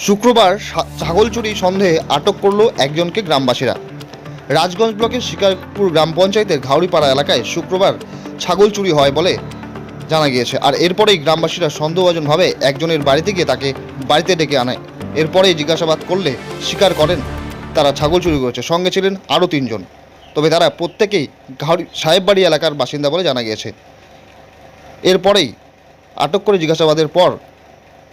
শুক্রবার ছাগল চুরি সন্দেহে আটক করল একজনকে গ্রামবাসীরা। রাজগঞ্জ ব্লকের শিকারপুর গ্রাম পঞ্চায়েতের ঘাউড়িপাড়া এলাকায় শুক্রবার ছাগল চুরি হয় বলে জানা গিয়েছে। আর এরপরেই গ্রামবাসীরা সন্দেহভাজনভাবে একজনের বাড়িতে গিয়ে তাকে বাড়িতে ডেকে আনে। এরপরেই জিজ্ঞাসাবাদ করলে স্বীকার করেন তারা ছাগল চুরি করেছে। সঙ্গে ছিলেন আরও 3 জন, তবে তারা প্রত্যেকেই ঘাউড়ি সাহেববাড়ি এলাকার বাসিন্দা বলে জানা গিয়েছে। এরপরেই আটক করে জিজ্ঞাসাবাদের পর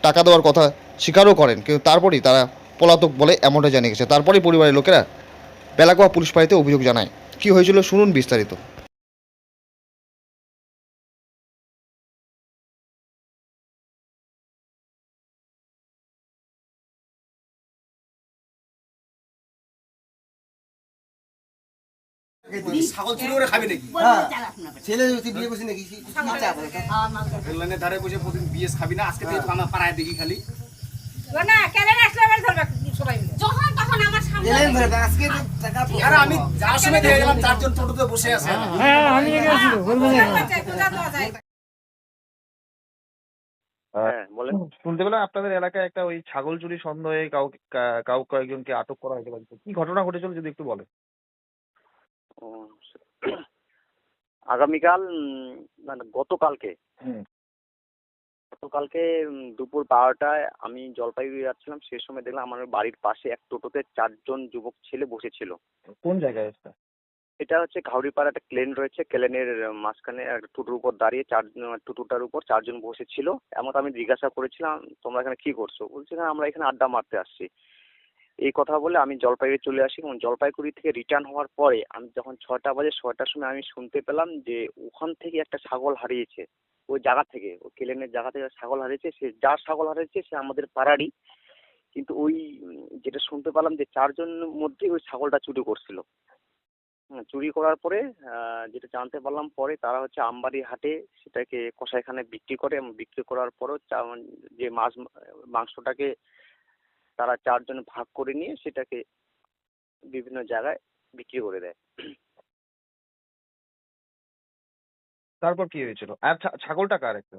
টাকা দেওয়ার কথা স্বীকারও করেন, কিন্তু তারপরেই তারা পলাতক বলে এমনটা জানিয়ে গেছে। তারপরেই পরিবারের লোকেরা বেলাগোয়া পুলিশ ফাঁড়িতে অভিযোগ জানায়। কী হয়েছিল শুনুন বিস্তারিত। ছাগল চুরি করে খাবে নাকি? ছেলে তুই বিয়ে করছিস নাকি? রেললাইনের ধারে বসে প্রতিদিন বিএস খাবি না? আজকে থেকে আমার পাড়ায় দেখি খালি না ক্যালেন্ডার আসলে আবার ধরবে সবাই মিলে যখন তখন আমার সামনে এলেন ধরে আজকে তো টাকা আর আমি যার সময় দেখে গেলাম 4 জন টোটোতে বসে আছে। আমি গেছিল শুনতে পেলাম আপনাদের এলাকায় একটা ওই ছাগল চুরি সন্দেহে কয়েকজনকে আটক করা হয়েছে। কি ঘটনা ঘটেছিল যদি একটু বলেন। আগামীকাল মানে গতকালকে দুপুর 12টায় আমি জলপাইগুড়ি যাচ্ছিলাম। সেই সময় দেখলাম আমার বাড়ির পাশে এক টোটোতে 4 জন যুবক ছেলে বসেছিল। কোন জায়গায়? এটা হচ্ছে ঘাউড়িপাড়া একটা ক্লেন রয়েছে, ক্লেনের মাঝখানে একটা টুটুর উপর দাঁড়িয়ে টুটুটার উপর 4 জন বসেছিল। এমন আমি জিজ্ঞাসা করেছিলাম, তোমরা এখানে কি করছো? বলছে না, আমরা এখানে আড্ডা মারতে আসছি। এই কথা বলে আমি জলপাইগুড়ি চলে আসি এবং জলপাইগুড়ি থেকে রিটার্ন হওয়ার পরে আমি যখন 6টা বাজে 6টার সময় আমি শুনতে পেলাম যে ওখান থেকে একটা ছাগল হারিয়েছে। ওই জায়গা থেকে, ওই কেলেনের জায়গা থেকে ছাগল হারিয়েছে। সে যার ছাগল হারিয়েছে সে আমাদের পাড়ারই, কিন্তু ওই যেটা শুনতে পেলাম যে 4 জনের মধ্যেই ওই ছাগলটা চুরি করছিল। চুরি করার পরে যেটা জানতে পারলাম পরে, তারা হচ্ছে আমবাড়ি হাটে সেটাকে কসাইখানে বিক্রি করে এবং বিক্রি করার পরও যে মাংসটাকে তারা 4 জনে ভাগ করে নিয়ে সেটাকে বিভিন্ন জায়গায় বিক্রি করে দেয়। তারপর কি হয়েছিল? আর ছাগলটা কার? একটা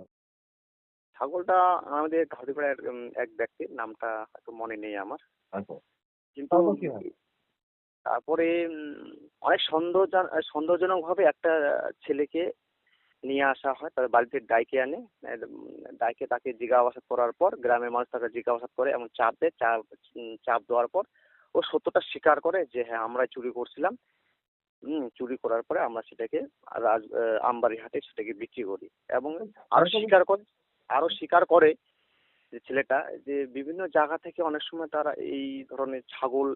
ছাগলটা আমাদের ঘাউড়িপাড়ার এক ব্যক্তির, নামটা হয়তো মনে নেই আমার। কিন্তু তারপরে অনেক সন্দেহজনক ভাবে একটা ছেলেকে নিয়ে আসা হয়, তাদের বাড়িতে ডাইকে আনে। ডাইকে তাকে জিজ্ঞাসাবাদ করার পর গ্রামের মানুষ তাকে জিজ্ঞাসাবাদ করে এবং চাপ দেয়। চাপ দেওয়ার পর ও সত্যটা স্বীকার করে যে হ্যাঁ, আমরাই চুরি করছিলাম। চুরি করার পরে আমরা সেটাকে আমবাড়ি হাটে সেটাকে বিক্রি করি এবং আরো স্বীকার করে যে ছেলেটা যে বিভিন্ন জায়গা থেকে অনেক সময় তারা এই ধরনের ছাগল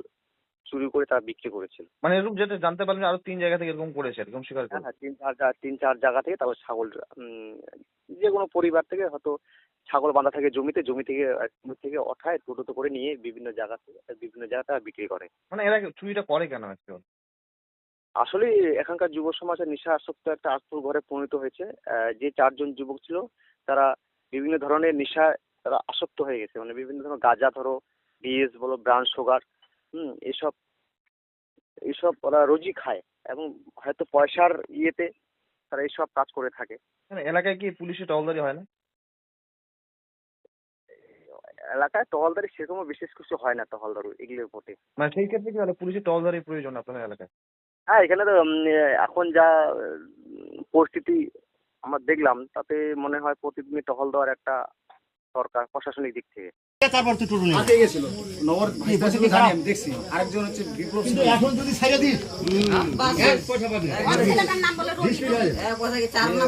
চুরি করে তারা বিক্রি করেছিল। মানে এরকম যেটা জানতে পারলেন আরো 3 জায়গা থেকে এরকম করেছে, এরকম স্বীকার করে। হ্যাঁ, 3-4 জায়গা থেকে তারপর ছাগল যে কোনো পরিবার থেকে হয়তো ছাগল বাঁধা থাকে জমি থেকে ওঠায় টোটোতে করে নিয়ে বিভিন্ন জায়গায় তারা বিক্রি করে। মানে এরা চুরিটা করে কেন? আসলে এখানকার যুব সমাজের নেশা আসক্ত একটা আস্তুর ঘরে পরিণত হয়েছে। যে 4 জন যুবক ছিল তারা বিভিন্ন ধরনের নেশায় তারা আসক্ত হয়ে গেছে। মানে বিভিন্ন ধরনের গাঁজা ধরো, বিএস বলো, ব্রাউন সুগার, এইসব ওরা রোজই খায় এবং হয়তো পয়সার ইয়েতে তারা এইসব কাজ করে থাকে। এলাকায় কি পুলিশের টহলদারি হয় না? এলাকায় টহলদারি সেরকম বিশেষ কিছু হয় না, টহলদারি এগুলোর প্রতি। মানে সেই ক্ষেত্রে কি পুলিশের টহলদারির প্রয়োজন আপনাদের এলাকায়? হ্যাঁ, এখানে তো এখন যা পরিস্থিতি আমরা দেখলাম তাতে মনে হয় প্রতিদিনই টহল দেওয়ার একটা দরকার প্রশাসনিক দিক থেকে। তারপর তো টুটু আগে গেছিল নগর ভাইস্তাকে জানি আমি দেখছি। আরেকজন হচ্ছে বিপ্লব ছিল। এখন যদি ছাইরা দিস পয়সা পাবি। ছেলেটার নাম বলে রোজি পয়সা কি 4 না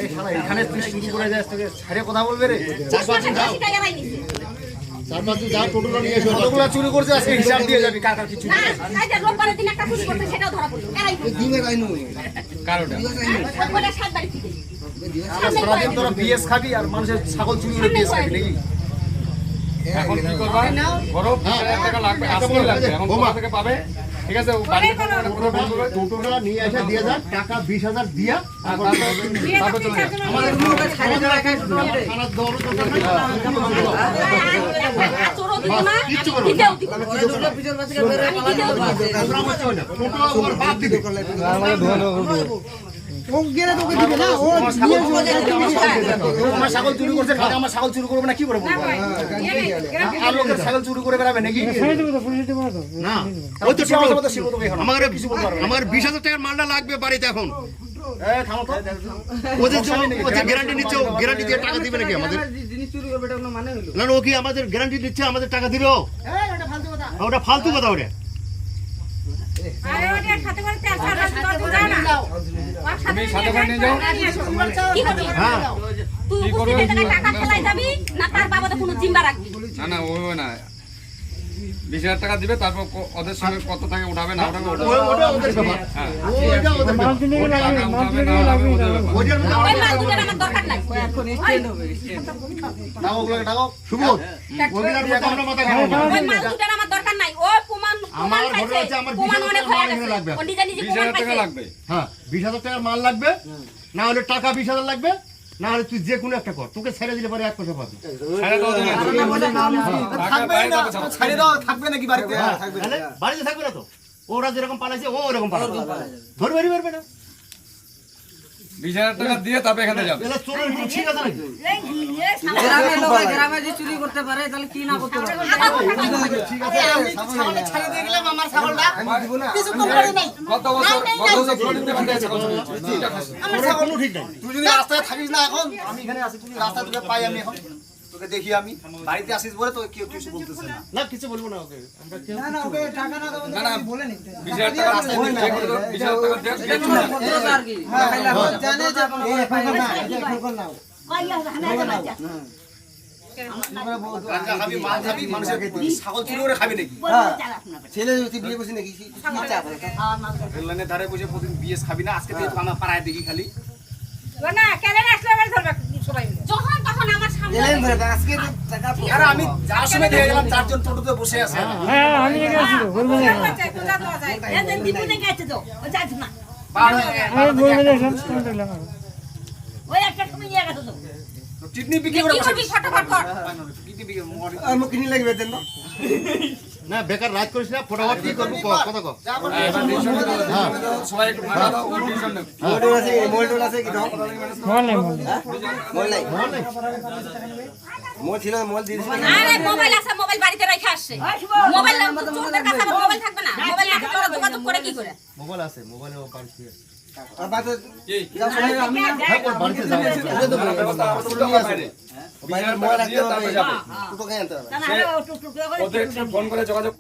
এই শালা এখানে তুই শুরু করে যাস, তোকে ছাড়ে কথা বলবে রে। 4-5 টাকা বাই নিছে। 4-5 যা টোটোটা নিয়ে এসো। কতগুলো চুরি করছে আজকে হিসাব দিয়ে যাবি কার কার কিছু। না যে রোববারের দিন একটা চুরি করতে সেটাও ধরা পড়লো। কারাই দিনে গাইনো কারোটা রোববারে 7 বাড়ি থেকে সারাদিন তোরা বিএস খাবি আর মানুষের ছাগল চুরি করে বিএস খাবি নাকি? এখন কি করবা? বড় 5000 টাকা লাগবে, আজকে লাগবে। এখন কোথা থেকে পাবে? ঠিক আছে, ও বাড়িতে টোটোটা নিয়ে এসে দিয়ে যা, টাকা 20,000 দিয়া তারপর চলে যাবে। আমাদের মুখে খানা দেওয়া খানা দেওয়ার দরকার নাই। চোরও দিব না দিতেও দিব না। আমরা মত হয় না, টোটো ওর বাপ দিবে। আমার ছাগল চুরি করছে কালকে আমার ছাগল চুরি করবে না কি করে না বলবো ভাই, আর লোকের ছাগল চুরি করে বেড়াবে নাকি না ওই তো আমার সাথে শিখবো তোকে এখন আমার কিছু বলতে পারবে না আমার 20,000 টাকার মালটা লাগবে বাড়িতে এখন থামো তো ওদের গ্যারান্টি নিচ্ছে গ্যারান্টি দিয়ে টাকা দিবে নাকি আমাদের না ও কি আমাদের গ্যারান্টি দিচ্ছে আমাদের টাকা দিল ওটা ফালতু কথা ওটা আরে ওটার সাথে করে তেল সারা দিন যাও না। ওর তুমি সাথে করে নিয়ে যাও। কি করবি? হ্যাঁ তুই উপস্থিত থেকে টাকা ফেলাই যাবি না তার বাবাতে কোনো জিম্বা রাখবি? না না ওই না 20,000 টাকা দিবে তারপর ওদের সঙ্গে কত টাকা উঠাবে না উঠাবে ওটা ওটা ওদের ব্যাপার হ্যাঁ ওইটা ওদের ব্যাপার টাকা উঠাবে না উঠাবে ওদের ব্যাপার। ওদের মধ্যে ওই মাল দুটোর আমার দরকার নাই। ডাকো ওগুলোকে ডাকো সুবোধ ওদের আর আমরা মাথা খাবো না ওই মাল দুটোর আমার দরকার নাই। ও প্রমাণ আমার প্রমাণ ঘটনা হচ্ছে আমার প্রমাণ 20,000 অনেক টাকা হয়ে মাল এখানে গেছে। লাগবে। ও নিজে নিজে প্রমাণ 20,000 টাকা পাইছে। লাগবে হ্যাঁ 20,000 টাকার মাল লাগবে না হলে টাকা 20,000 লাগবে না হলে তুই যে কোনো একটা কর তোকে ছেড়ে দিলে পরে 1 পয়সা পাবি সাড়ে দাও তুমি থাকবে না ছাড়ে দাও থাকবে নাকি বাড়িতে তাহলে বাড়িতে থাকবে না তো ওরা যেরকম পালাইছে ও ওরকম পালাবে ধরবে পারবে না 20,000 টাকা দিয়ে তারপর এখানে যাবে এলা চোরের কোনো ঠিক আছে নাকি গ্রামে যে চুরি করতে পারে তাহলে কি না করতে পারে ছাড়ে দিয়ে গেলাম আমার ছাগলটা গত বছর ফ্লোরিতে বাঁধা আছে কত আমার ছাগল ঠিক নাই তুই যদি রাস্তায় থাকিস না এখন আমি এখানে আছি তুই রাস্তায় তোকে পাই আমি এখন তোকে দেখি আমি বাড়িতে আসিস বলে তোকে কেউ কিছু বলতেছে না না কিছু বলবো না ওকে আমরা কেউ না না 20,000 টাকা রাস্তায় দিয়ে 20,000 টাকা দিয়ে আর কি জানে যে কোনো গাঁজা খাবি মাল খাবি মানুষের ছাগল চুরি করে খাবি নাকি ছেলে যদি বিয়ে করছিস নাকি কি চাপ রেললাইনের ধারে বসে প্রতিদিন বিএস খাবি না আজকে থেকে তো আমার পাড়ায় দেখি খালি ও না কেলেন আসলে আবার ধরবে সবাই মিলে। যখন তখন আমার সামনে জেলেন ধরে আজকে টাকা আর আমি যাওয়ার সময় দেখে গেলাম 4 জন টোটোতে বসে আছে পার হয়ে গেছে। কিডনি বিক্রি করে বসে ফটোফট কর। কিডনি বিক্রি মরি আমি কিনে লাগবে দেন না না বেকার রাত করিস না ফটাফট কি করবো কথা কও এবার টিউশন সবাই একটু ভাড়া দাও ও টিউশন নেবে মোবাইল আছে কি দাও মোবাইল নাই মোবাইল ছিল মোবাইল দিয়ে দিছি আরে মোবাইল আছে, মোবাইল বাড়িতে রেখে আসছে। মোবাইল চোরদের কাছে আবার মোবাইল থাকবে না? মোবাইল না থাকলে ওরা যোগাযোগ করে কি করে? মোবাইল আছে মোবাইলে বাড়িতে আর বাতে কি যাও সবাই আমি বাড়িতে যাও ব্যবস্থা আমরা বাইরে মোবাইল রাখতে দিয়ে তারপরে হবে যাবে তো কেন আনতে হবে ওদের ফোন করে যোগাযোগ